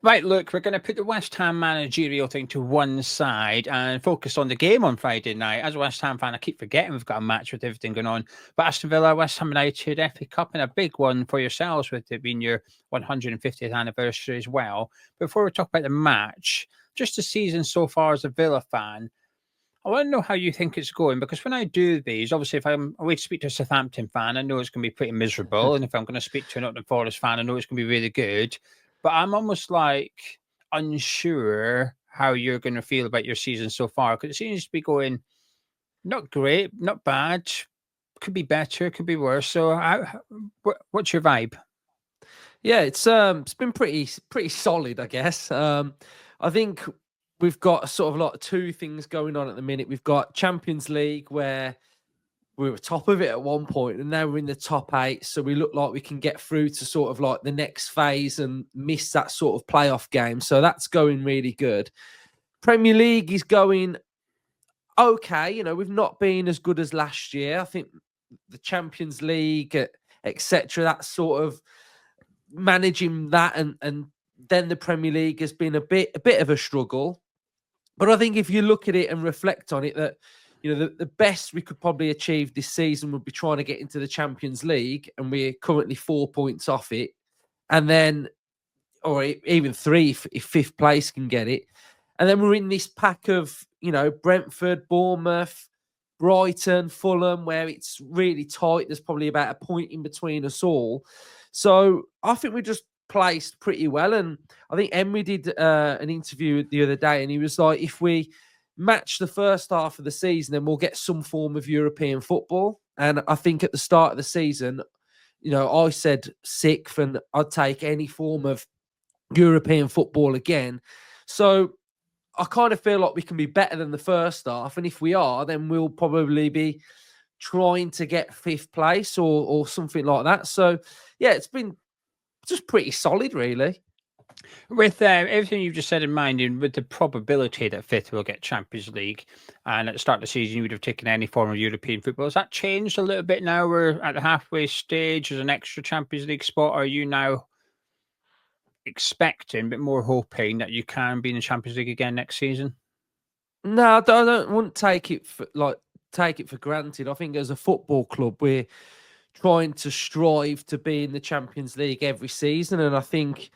Right, look, we're going to put the West Ham managerial thing to one side and focus on the game on Friday night. As a West Ham fan, I keep forgetting we've got a match with everything going on. But Aston Villa, West Ham United, FA Cup, and a big one for yourselves with it being your 150th anniversary as well. Before we talk about the match, just the season so far as a Villa fan, I want to know how you think it's going because when I do these, obviously, if I'm away to speak to a Southampton fan, I know it's going to be pretty miserable. And if I'm going to speak to a Nottingham Forest fan, I know it's going to be really good. But I'm almost like unsure how you're going to feel about your season so far because it seems to be going not great, not bad, could be better, could be worse. So, what's your vibe? Yeah, it's been pretty solid, I guess. I think we've got sort of like two things going on at the minute. We've got Champions League where we were top of it at one point, and now we're in the top eight. So we look like we can get through to sort of like the next phase and miss that sort of playoff game. So that's going really good. Premier League is going okay. You know, we've not been as good as last year. I think the Champions League, etc. That sort of managing that, and then the Premier League has been a bit of a struggle. But I think if you look at it and reflect on it, that the best we could probably achieve this season would be trying to get into the Champions League, and we're currently 4 points off it, and then or even three if fifth place can get it, and then we're in this pack of Brentford, Bournemouth, Brighton, Fulham, where it's really tight. There's probably about a point in between us all. So I think we just placed pretty well. And I think Emery did an interview the other day, and he was like, if we match the first half of the season, then we'll get some form of European football. And I think at the start of the season, I said sixth, and I'd take any form of European football again. So I kind of feel like we can be better than the first half, and if we are, then we'll probably be trying to get fifth place or something like that. So yeah, it's been just pretty solid, really. With everything you've just said in mind, and with the probability that Fifth will get Champions League, and at the start of the season you would have taken any form of European football, has that changed a little bit now? We're at the halfway stage. There's an extra Champions League spot. Are you now expecting, but more hoping that you can be in the Champions League again next season? No, wouldn't take it for granted. I think as a football club, we're trying to strive to be in the Champions League every season, and I think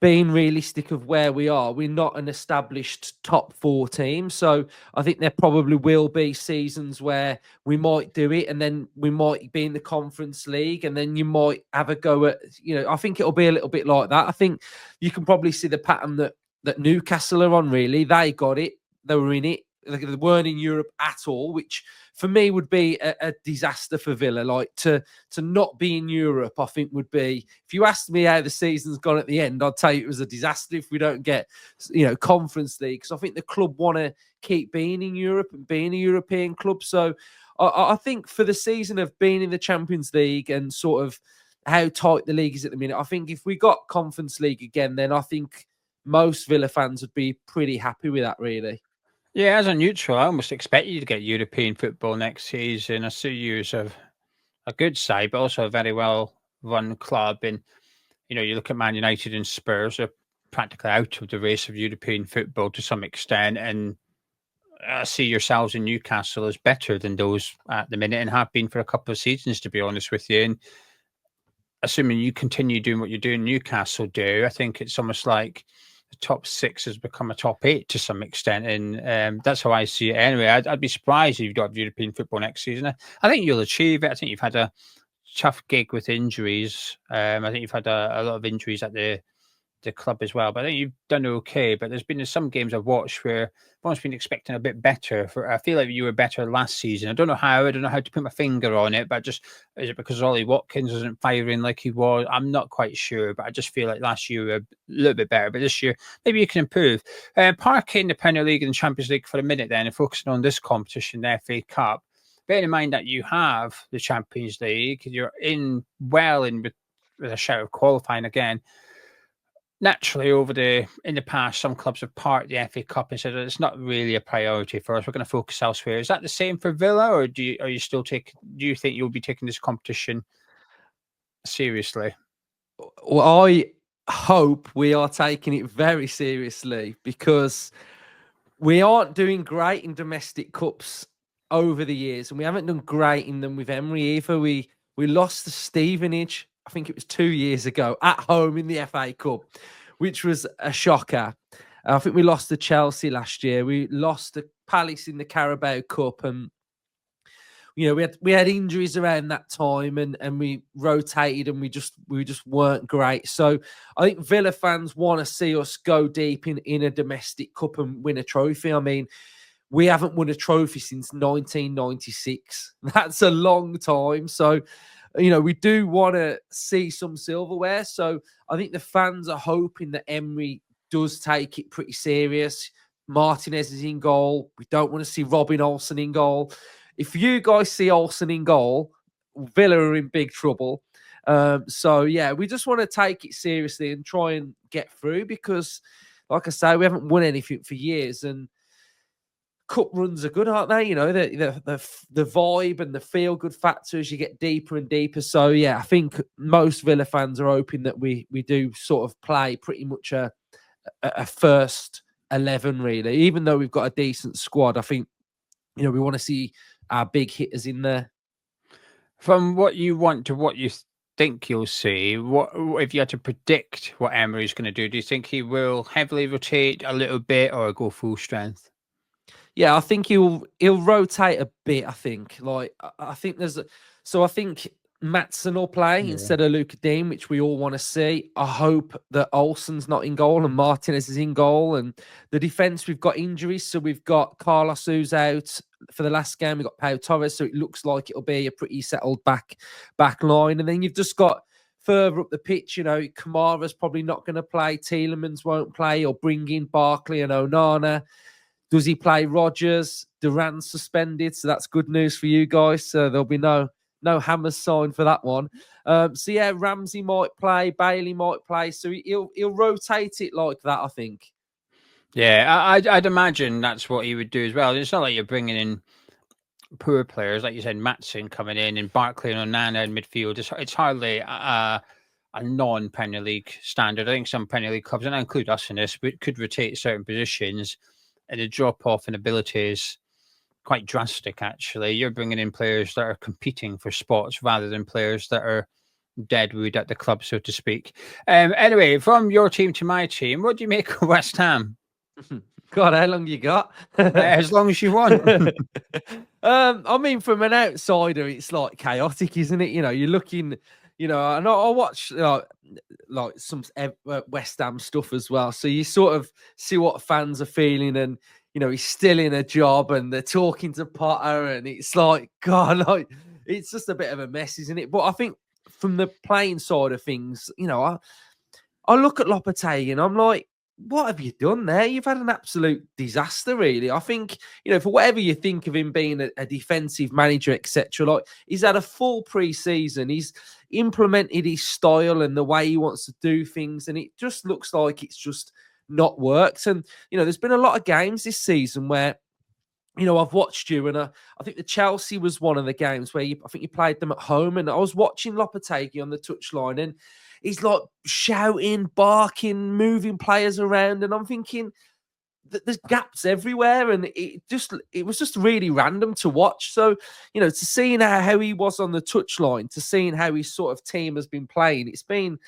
being realistic of where we are, we're not an established top four team. So I think there probably will be seasons where we might do it, and then we might be in the Conference League, and then you might have a go at, I think it'll be a little bit like that. I think you can probably see the pattern that Newcastle are on, really. They got it. They were in it. They weren't in Europe at all, which for me would be a disaster for Villa. Like to not be in Europe, I think would be. If you asked me how the season's gone at the end, I'd tell you it was a disaster if we don't get, Conference League. Because I think the club want to keep being in Europe and being a European club. So I think for the season of being in the Champions League and sort of how tight the league is at the minute, I think if we got Conference League again, then I think most Villa fans would be pretty happy with that, really. Yeah, as a neutral, I almost expect you to get European football next season. I see you as a good side, but also a very well run club. And you look at Man United and Spurs are practically out of the race of European football to some extent, and I see yourselves in Newcastle as better than those at the minute and have been for a couple of seasons, to be honest with you. And assuming you continue doing what you're doing, Newcastle do, I think it's almost like the top six has become a top eight to some extent, and that's how I see it. Anyway, I'd be surprised if you don't have European football next season. I think you'll achieve it. I think you've had a tough gig with injuries. I think you've had a lot of injuries at the club as well. But I think you've done okay. But there's been some games I've watched where I've almost been expecting a bit better. I feel like you were better last season. I don't know how. I don't know how to put my finger on it. But just is it because Ollie Watkins wasn't firing like he was? I'm not quite sure. But I just feel like last year we were a little bit better. But this year maybe you can improve. Parking the Premier League and Champions League for a minute then, and focusing on this competition, the FA Cup. Bearing in mind that you have the Champions League, you're in with a shout of qualifying again. Naturally, in the past, some clubs have parked the FA Cup and said it's not really a priority for us. We're going to focus elsewhere. Is that the same for Villa, or are you still take? Do you think you'll be taking this competition seriously? Well, hope we are taking it very seriously, because we aren't doing great in domestic cups over the years, and we haven't done great in them with Emery either. We lost to Stevenage, I think it was 2 years ago, at home in the FA Cup, which was a shocker. I think we lost to Chelsea last year. We lost to Palace in the Carabao Cup, and we had injuries around that time, and we rotated, and we just weren't great. So I think Villa fans want to see us go deep in a domestic cup and win a trophy. I mean, we haven't won a trophy since 1996. That's a long time. So, we do want to see some silverware. So I think the fans are hoping that Emery does take it pretty serious. Martinez is in goal. We don't want to see Robin Olsen in goal. If you guys see Olsen in goal, Villa are in big trouble. So, yeah, we just want to take it seriously and try and get through, because, like I say, we haven't won anything for years, and cup runs are good, aren't they? The vibe and the feel good factor as you get deeper and deeper. So, yeah, I think most Villa fans are hoping that we do sort of play pretty much a first 11, really. Even though we've got a decent squad, I think, we want to see our big hitters in there. From what you want to what you think you'll see, what if you had to predict what Emery's going to do? Do you think he will heavily rotate a little bit or go full strength? Yeah, I think he'll rotate a bit. I think, I think I think Maatsen will play instead of Lopetegui, which we all want to see. I hope that Olsen's not in goal and Martinez is in goal. And the defense, we've got injuries, so we've got Carlos who's out for the last game. We've got Pau Torres, so it looks like it'll be a pretty settled back line. And then you've just got further up the pitch, Kamara's probably not going to play. Tielemans won't play, or bring in Barkley and Onana. Does he play Rodgers? Duran's suspended, so that's good news for you guys. So there'll be no Hammers sign for that one. So yeah, Ramsey might play, Bailey might play. So he'll rotate it like that, I think. Yeah, I'd imagine that's what he would do as well. It's not like you're bringing in poor players, like you said, Maatsen coming in and Barkley and Onana in midfield. It's hardly a non-Premier League standard. I think some Premier League clubs, and I include us in this, could rotate certain positions, and the drop-off in ability is quite drastic, actually. You're bringing in players that are competing for spots rather than players that are deadwood at the club, so to speak. Anyway, from your team to my team, what do you make of West Ham? God, how long you got? As long as you want. I mean, from an outsider, it's like chaotic, isn't it? You're looking, and I watch like some West Ham stuff as well. So you sort of see what fans are feeling, and he's still in a job, and they're talking to Potter, and it's like, God, it's just a bit of a mess, isn't it? But I think from the playing side of things, I look at Lopetegui and I'm like, what have you done there? You've had an absolute disaster, really. I think, for whatever you think of him being a defensive manager, etc., he's had a full pre-season. He's implemented his style and the way he wants to do things, and it just looks like it's just not worked. And, there's been a lot of games this season where, I've watched you, and I think the Chelsea was one of the games where I think you played them at home, and I was watching Lopetegui on the touchline, and he's like shouting, barking, moving players around, and I'm thinking that there's gaps everywhere, and it was just really random to watch. So, to seeing how he was on the touchline, to seeing how his sort of team has been playing, it's been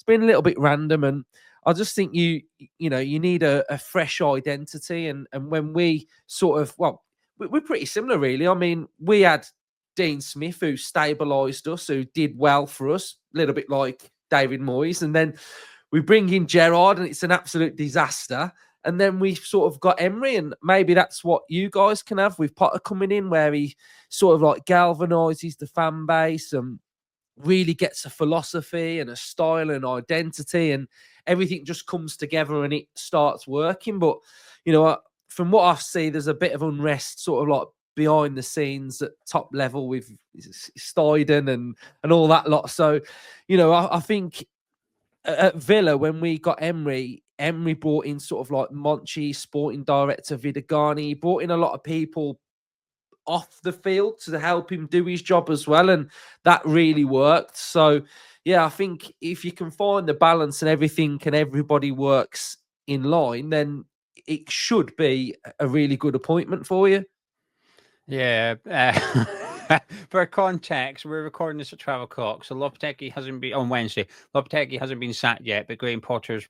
a little bit random, and I just think you need a fresh identity, and when we sort of, we're pretty similar, really. I mean, we had Dean Smith who stabilised us, who did well for us, a little bit like David Moyes, and then we bring in Gerrard, and it's an absolute disaster. And then we sort of got Emery, and maybe that's what you guys can have with Potter coming in, where he sort of like galvanises the fan base and really gets a philosophy and a style and identity, and everything just comes together and it starts working. But, from what I see, there's a bit of unrest sort of like behind the scenes at top level with Steiden and all that lot. So, I think at Villa, when we got Emery brought in sort of like Monchi, sporting director Vidagani. He brought in a lot of people off the field to help him do his job as well, and that really worked. So, yeah, I think if you can find the balance and everything and everybody works in line, then it should be a really good appointment for you. Yeah. For context, we're recording this at 12 o'clock. So Lopetegui hasn't been on Wednesday. Lopetegui hasn't been sacked yet, but Graham Potter's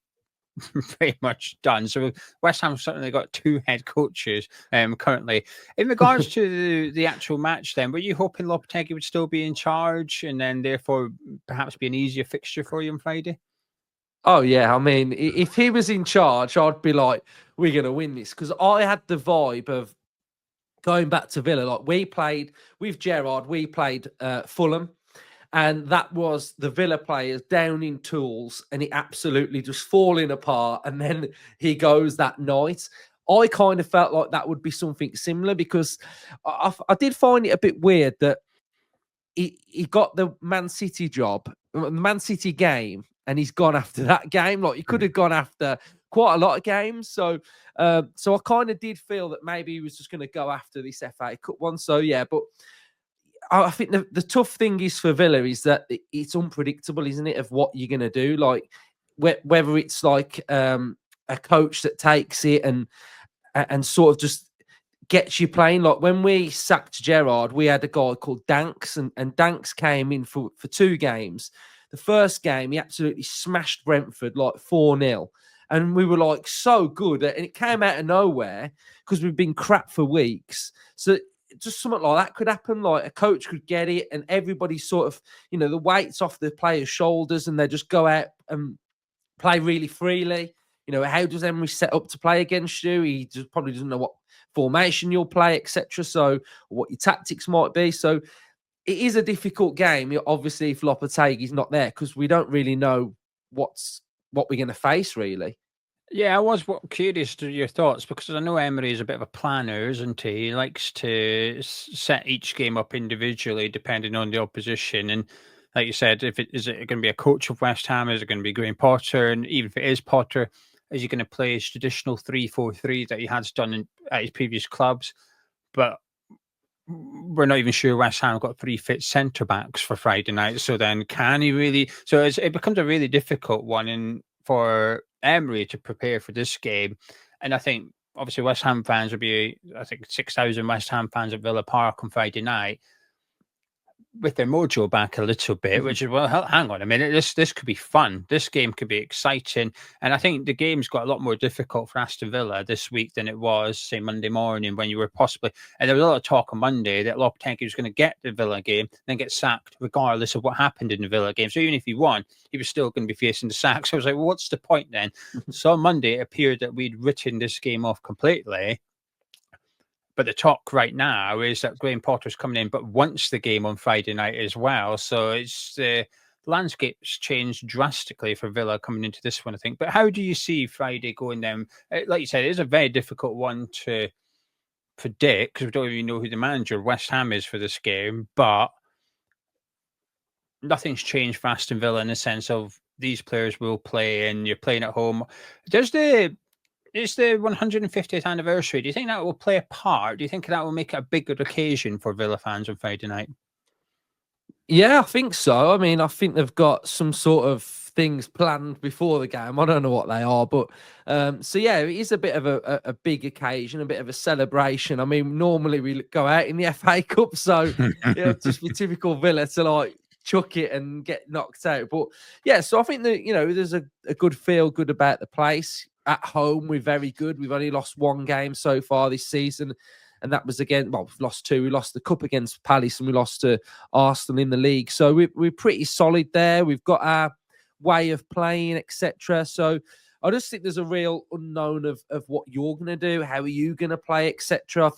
pretty much done. So West Ham certainly got 2 head coaches currently. In regards to the actual match, then, were you hoping Lopetegui would still be in charge and then therefore perhaps be an easier fixture for you on Friday? Oh yeah, I mean, if he was in charge, I'd be like, we're gonna win this, because I had the vibe of going back to Villa. Like, we played with Gerrard, we played Fulham, and that was the Villa players down in tools, and it absolutely just falling apart. And then he goes that night. I kind of felt like that would be something similar, because I did find it a bit weird that he got the Man City job, the Man City game, and he's gone after that game. Like, he could have gone after quite a lot of games. So so I kind of did feel that maybe he was just going to go after this FA Cup one. So yeah, but I think the tough thing is for Villa is that it's unpredictable, isn't it, of what you're going to do? Like, whether it's like a coach that takes it and sort of just gets you playing. Like, when we sacked Gerrard, we had a guy called Danks, and Danks came in for 2 games. The first game, he absolutely smashed Brentford like 4-0. And we were like so good. And it came out of nowhere because we've been crap for weeks. So just something like that could happen. Like, a coach could get it and everybody sort of, the weight's off the players' shoulders and they just go out and play really freely. How does Emery set up to play against you? He just probably doesn't know what formation you'll play, etc. So, what your tactics might be. So, it is a difficult game, obviously, if Lopetegui's not there, because we don't really know what we're going to face, really. Yeah, I was curious to your thoughts because I know Emery is a bit of a planner, isn't he? He likes to set each game up individually depending on the opposition. And like you said, is it going to be a coach of West Ham? Is it going to be Graham Potter? And even if it is Potter, is he going to play his traditional 3-4-3 that he has done at his previous clubs? But we're not even sure West Ham got 3 fit centre backs for Friday night. So then, can he really? So it becomes a really difficult one for Emery to prepare for this game. And I think obviously West Ham fans will be, I think 6,000 West Ham fans at Villa Park on Friday night with their mojo back a little bit, which is, well, hang on a minute, this could be fun. This game could be exciting. And I think the game's got a lot more difficult for Aston Villa this week than it was, say, Monday morning when you were possibly, and there was a lot of talk on Monday that Lopetegui was going to get the Villa game, then get sacked regardless of what happened in the Villa game. So even if he won, he was still going to be facing the sack. So I was like, well, what's the point then? So on Monday, it appeared that we'd written this game off completely. But the talk right now is that Graham Potter's coming in, but wants the game on Friday night as well. So it's the landscape's changed drastically for Villa coming into this one, I think. But how do you see Friday going down? Like you said, it is a very difficult one to predict because we don't even know who the manager of West Ham is for this game. But nothing's changed for Aston Villa in the sense of these players will play and you're playing at home. It's the 150th anniversary. Do you think that will play a part? Do you think that will make it a bigger occasion for Villa fans on Friday night? Yeah, I think so. I mean, I think they've got some sort of things planned before the game. I don't know what they are, but so yeah, it is a bit of a big occasion, a bit of a celebration. I mean, normally we go out in the FA Cup, so just be typical Villa to like chuck it and get knocked out. But yeah, so I think that there's a good feel good about the place. At home, we're very good. We've only lost 1 game so far this season, and that was we've lost 2. We lost the cup against Palace and we lost to Arsenal in the league. So we're pretty solid there. We've got our way of playing, etc. So I just think there's a real unknown of what you're going to do. How are you going to play, etc.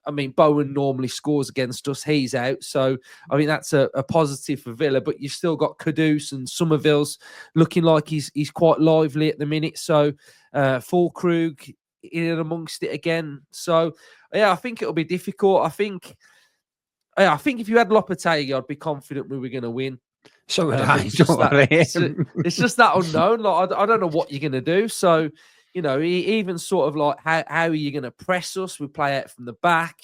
I mean, Bowen normally scores against us. He's out. So, I mean, that's a positive for Villa. But you've still got Kudus and Somerville's looking like he's quite lively at the minute. So, Fulkrug in and amongst it again. So, yeah, I think it'll be difficult. I think if you had Lopetegui, I'd be confident we were going to win. So would I. It's just that unknown. Like, I don't know what you're going to do. So, even sort of like how are you going to press us? We play out from the back.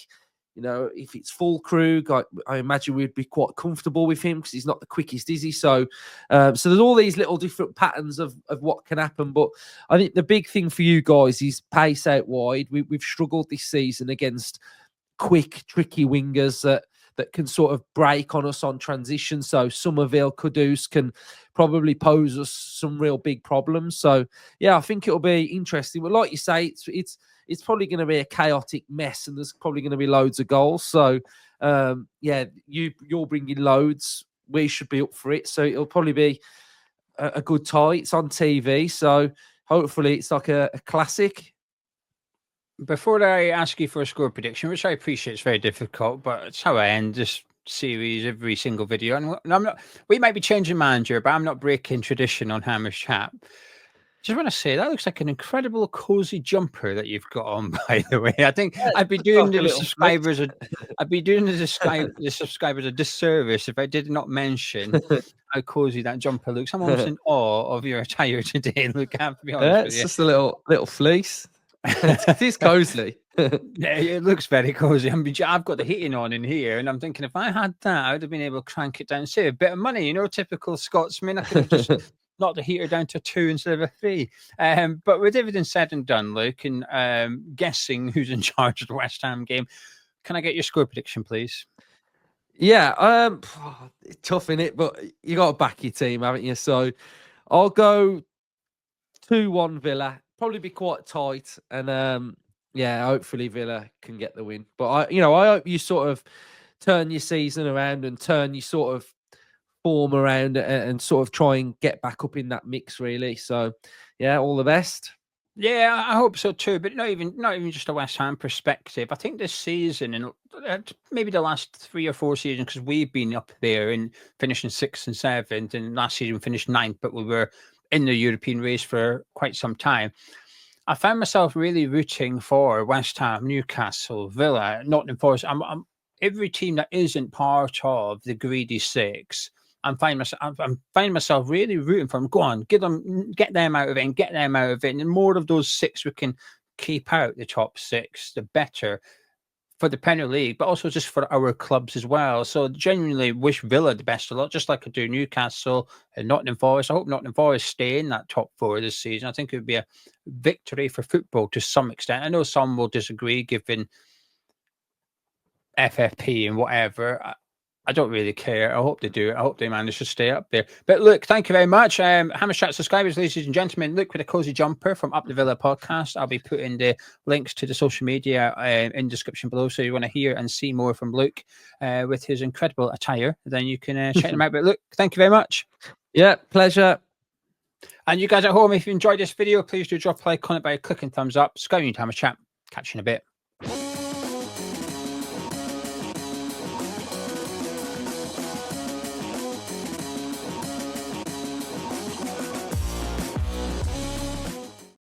You know, if it's full Krug, I imagine we'd be quite comfortable with him because he's not the quickest, is he? So there's all these little different patterns of what can happen. But I think the big thing for you guys is pace out wide. We've struggled this season against quick, tricky wingers that can sort of break on us on transition. So Somerville, Kudus can probably pose us some real big problems. So yeah, I think it'll be interesting. But like you say, it's probably going to be a chaotic mess, and there's probably going to be loads of goals. So yeah, you're bringing loads. We should be up for it. So it'll probably be a good tie. It's on TV, so hopefully it's like a classic. Before I ask you for a score prediction, which I appreciate, it's very difficult, but it's how I end this series every single video. And I'm not. We might be changing manager, but I'm not breaking tradition on Hamish Chat. Just want to say that looks like an incredible cozy jumper that you've got on. By the way, I think Yeah, I'd be doing like the subscribers. I'd be doing the subscribers a disservice if I did not mention how cozy that jumper looks. I'm almost in awe of your attire today. Look, I have to be honest with It's you. just a little fleece. It is cozy. Yeah, it looks very cozy. I've got the heating on in here, and I'm thinking if I had that, I would have been able to crank it down, save a bit of money. You know, typical Scotsman. I could have just knocked the heater down to a 2 instead of a 3. But with everything said and done, Luke, and guessing who's in charge of the West Ham game, can I get your score prediction, please? Yeah, tough in it, but you got to back your team, haven't you? So I'll go 2-1 Villa. Probably be quite tight, and yeah, hopefully Villa can get the win. But I hope you sort of turn your season around and turn your sort of form around and sort of try and get back up in that mix, really. So yeah, all the best. Yeah, I hope so too. But not even just a West Ham perspective. I think this season and maybe the last 3 or 4 seasons, because we've been up there and finishing 6th and 7th, and last season we finished 9th, but we were in the European race for quite some time. I found myself really rooting for West Ham, Newcastle, Villa, Nottingham Forest. I'm every team that isn't part of the greedy 6. I'm finding myself really rooting for them. Go on, get them out of it, and get them out of it. And the more of those 6 we can keep out the top 6, the better for the Premier League, but also just for our clubs as well. So genuinely wish Villa the best of luck, just like I do Newcastle and Nottingham Forest. I hope Nottingham Forest stay in that top 4 this season. I think it would be a victory for football to some extent. I know some will disagree, given FFP and whatever. I don't really care. I hope they do it. I hope they manage to stay up there. But look, thank you very much. Hamish Chat subscribers, ladies and gentlemen, look with a cozy jumper from Up the Villa podcast. I'll be putting the links to the social media in the description below. So you want to hear and see more from Luke with his incredible attire, then you can check them out. But look, thank you very much. Yeah, pleasure. And you guys at home, if you enjoyed this video, please do drop a like on it by clicking thumbs up. Subscribe to Hamish Chat. Catch you in a bit.